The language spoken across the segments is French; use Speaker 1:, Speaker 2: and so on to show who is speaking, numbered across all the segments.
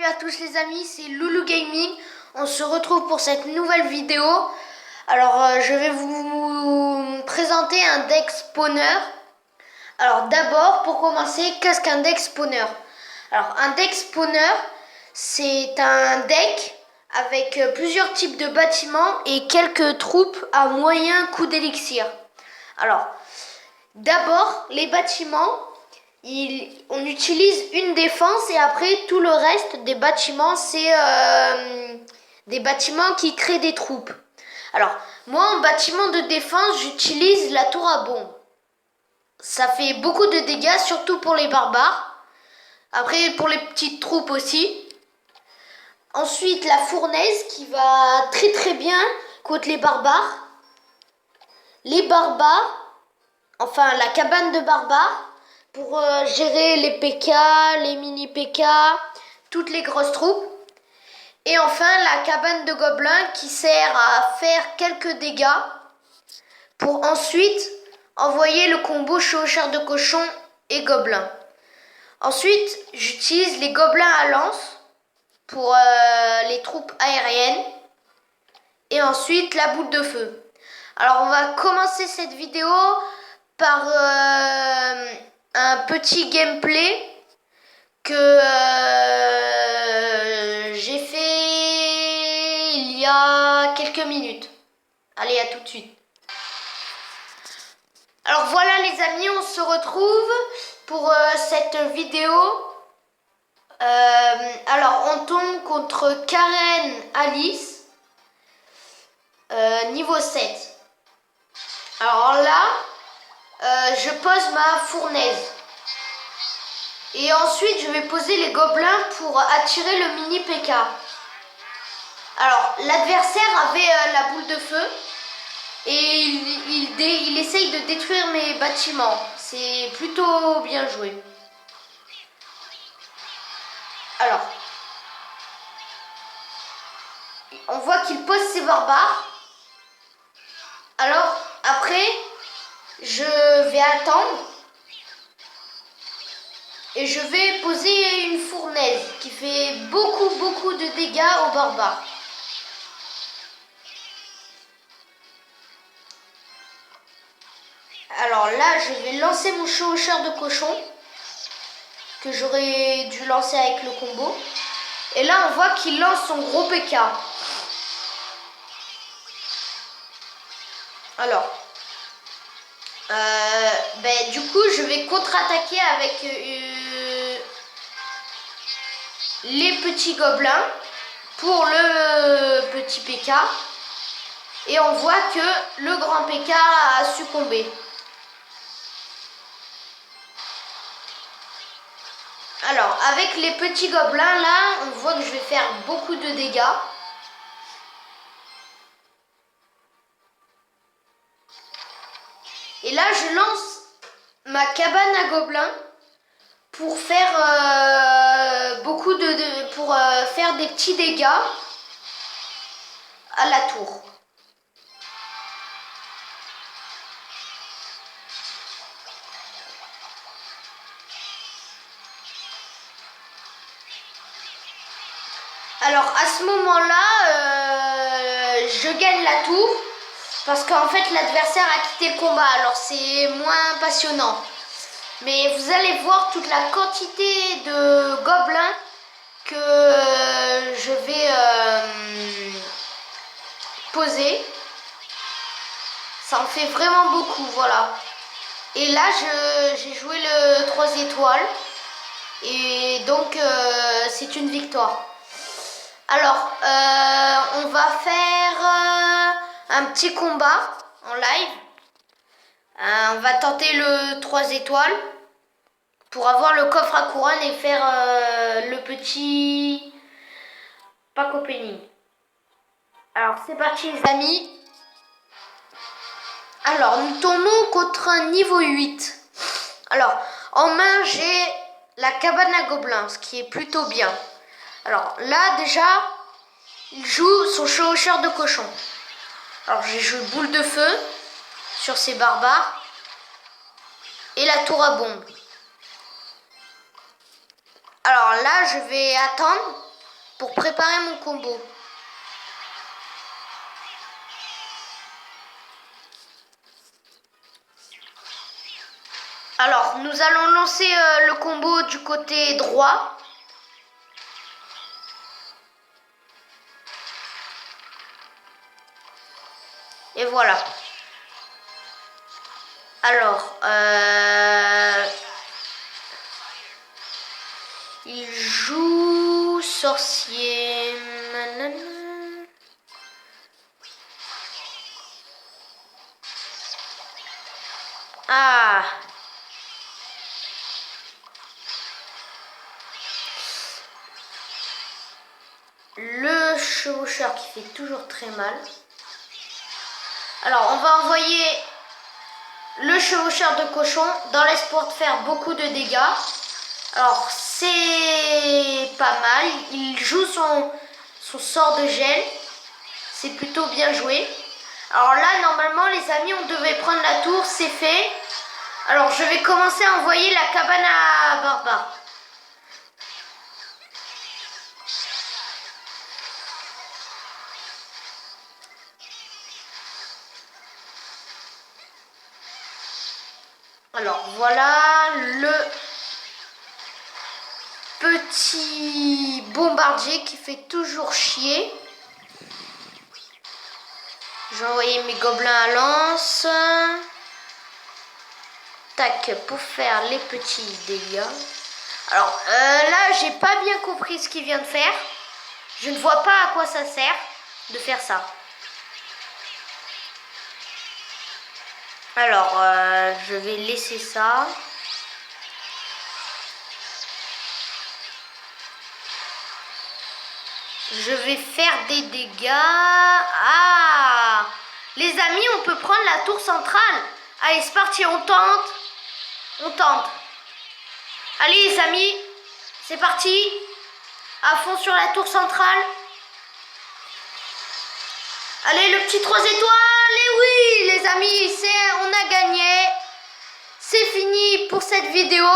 Speaker 1: Salut à tous les amis, c'est Loulou Gaming. On se retrouve pour cette nouvelle vidéo. Alors je vais vous présenter un deck spawner. Alors d'abord, pour commencer, qu'est-ce qu'un deck spawner? Alors un deck spawner, c'est un deck avec plusieurs types de bâtiments et quelques troupes à moyen coût d'élixir. Alors d'abord, les bâtiments, on utilise une défense et après tout le reste des bâtiments, c'est des bâtiments qui créent des troupes. Alors, moi en bâtiment de défense, j'utilise la tour à bombe. Ça fait beaucoup de dégâts, surtout pour les barbares. Après, pour les petites troupes aussi. Ensuite, la fournaise qui va très très bien contre les barbares. Les barbares, enfin la cabane de barbares, pour gérer les PK, les mini PK, toutes les grosses troupes. Et enfin la cabane de gobelins qui sert à faire quelques dégâts pour ensuite envoyer le combo chevaucheur de cochon et gobelins. Ensuite j'utilise les gobelins à lance pour les troupes aériennes. Et ensuite la boule de feu. Alors on va commencer cette vidéo par un petit gameplay que j'ai fait il y a quelques minutes. Allez, à tout de suite. Alors voilà les amis, on se retrouve pour cette vidéo. Alors on tombe contre Karen Alice, niveau 7. Alors là, je pose ma fournaise. Et ensuite, je vais poser les gobelins pour attirer le mini PK. Alors, l'adversaire avait la boule de feu. Et il essaye de détruire mes bâtiments. C'est plutôt bien joué. Alors, on voit qu'il pose ses barbares. Alors, après, je vais attendre. Et je vais poser une fournaise qui fait beaucoup de dégâts aux barbares. Alors là, je vais lancer mon chevaucheur de cochon que j'aurais dû lancer avec le combo. Et là, on voit qu'il lance son gros PK. Alors, du coup, je vais contre-attaquer avec les petits gobelins pour le petit PK. Et on voit que le grand PK a succombé. Alors, avec les petits gobelins, là, on voit que je vais faire beaucoup de dégâts. Et là, je lance ma cabane à gobelins pour faire faire des petits dégâts à la tour. Alors à ce moment-là, je gagne la tour parce qu'en fait l'adversaire a quitté le combat. Alors c'est moins passionnant. Mais vous allez voir toute la quantité de gobelins que je vais poser. Ça en fait vraiment beaucoup, voilà. Et là, j'ai joué le 3 étoiles. Et donc, c'est une victoire. Alors, on va faire un petit combat en live. On va tenter le 3 étoiles pour avoir le coffre à couronne et faire le petit pack opening. Alors, c'est parti les amis. Alors, nous tombons contre un niveau 8. Alors, en main, j'ai la cabane à gobelins, ce qui est plutôt bien. Alors, là, déjà, il joue son chevaucheur de cochon. Alors, j'ai joué boule de feu sur ses barbares et la tour à bombe. Alors là, je vais attendre pour préparer mon combo. Alors, nous allons lancer le combo du côté droit. Et voilà. Alors, il joue sorcier. Ah. Le chevaucheur qui fait toujours très mal. Alors, on va envoyer le chevaucheur de cochon dans l'espoir de faire beaucoup de dégâts. Alors, c'est pas mal. Il joue son sort de gel. C'est plutôt bien joué. Alors là, normalement, les amis, on devait prendre la tour. C'est fait. Alors, je vais commencer à envoyer la cabane à barbares. Alors voilà le petit bombardier qui fait toujours chier. J'ai envoyé mes gobelins à lance. Tac, pour faire les petits dégâts. Alors là, j'ai pas bien compris ce qu'il vient de faire. Je ne vois pas à quoi ça sert de faire ça. Alors, je vais laisser ça. Je vais faire des dégâts. Ah! Les amis, on peut prendre la tour centrale. Allez, c'est parti, on tente. On tente. Allez, les amis, c'est parti. À fond sur la tour centrale. Allez, le petit 3 étoiles. Et oui, les amis, on a gagné. C'est fini pour cette vidéo.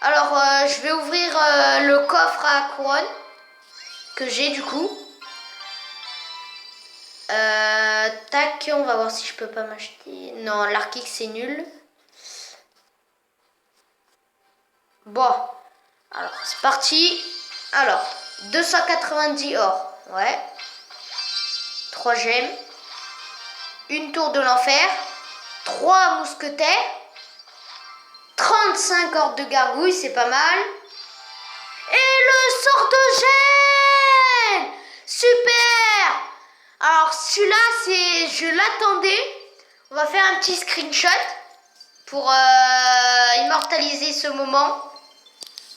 Speaker 1: Alors, je vais ouvrir le coffre à couronne que j'ai du coup. Tac, on va voir si je peux pas m'acheter. Non, l'Arc X c'est nul. Bon, alors c'est parti. Alors, 290 or. Ouais. 3 gemmes. Une tour de l'enfer. 3 mousquetaires. 35 ordres de gargouille, c'est pas mal. Et le sort de gel! Super! Alors celui-là, je l'attendais. On va faire un petit screenshot pour immortaliser ce moment.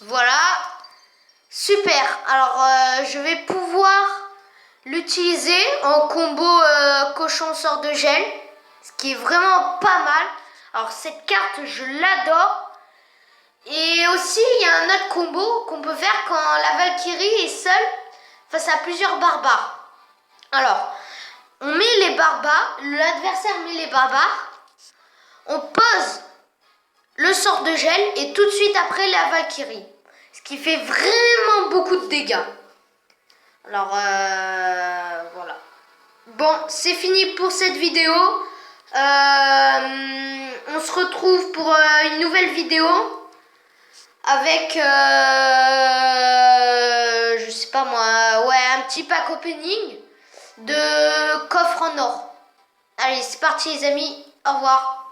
Speaker 1: Voilà. Super. Alors je vais pouvoir l'utiliser en combo cochon sort de gel. Ce qui est vraiment pas mal. Alors cette carte, je l'adore. Et aussi, il y a un autre combo qu'on peut faire quand la Valkyrie est seule face à plusieurs barbares. Alors, on met les barbares, l'adversaire met les barbares, on pose le sort de gel et tout de suite après la Valkyrie. Ce qui fait vraiment beaucoup de dégâts. Alors, voilà. Bon, c'est fini pour cette vidéo. On se retrouve pour une nouvelle vidéo. Avec, je sais pas moi, ouais, un petit pack opening de coffre en or. Allez, c'est parti les amis, au revoir.